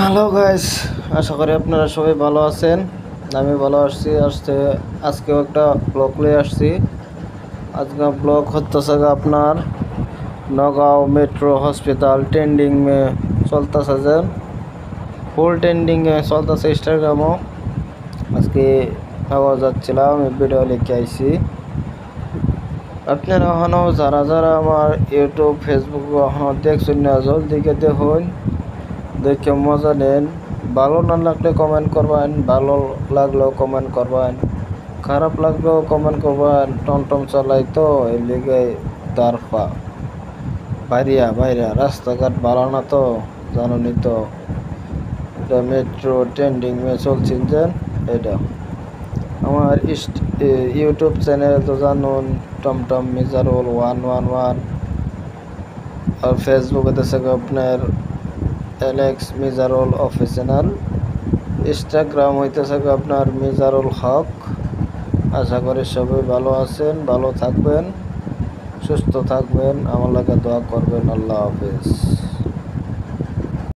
Hello guys, আশা করি আপনারা সবাই ভালো আছেন। আমি ভালো আসছি। আজকেও একটা ব্লগ নিয়ে আসছি। আজকে ব্লগ হচ্ছে আপনার নগাঁও মেট্রো হসপিটাল ট্রেন্ডিং মে চলতেছে, যে ফুল ট্রেন্ডিংয়ে চলতেছে ইনস্টাগ্রামও। আজকে নগাঁও যাচ্ছিলাম, আমি ভিডিও লিখে আইছি। আপনারা এখনও যারা যারা আমার ইউটিউব ফেসবুক এখনও দেখছেন না, জলদিকে দেখুন, দেখে মজা নেন। ভালো না লাগলে কমেন্ট করবেন, ভালো লাগলেও কমেন্ট করবেন, খারাপ লাগলেও কমেন্ট করবেন। টমটম চালাই তো এই লিগে দারফা বাইরিয়া রাস্তাঘাট ভালো না তো, জানুনি তো। এটা মেট্রো ট্রেন্ডিং মে চলছেন যে এটা আমার ইউটিউব চ্যানেল তো জানুন, টমটম মিজারুল 111। আর ফেসবুকে দেখে আপনার এলেক্স মিজারুল অফিসিয়াল। ইনস্টাগ্রাম হইতেছে আপনার মিজারুল হক। আশা করি সবাই ভালো আছেন, ভালো থাকবেন, সুস্থ থাকবেন, আমার লাগে দোয়া করবেন। আল্লাহ হাফেজ।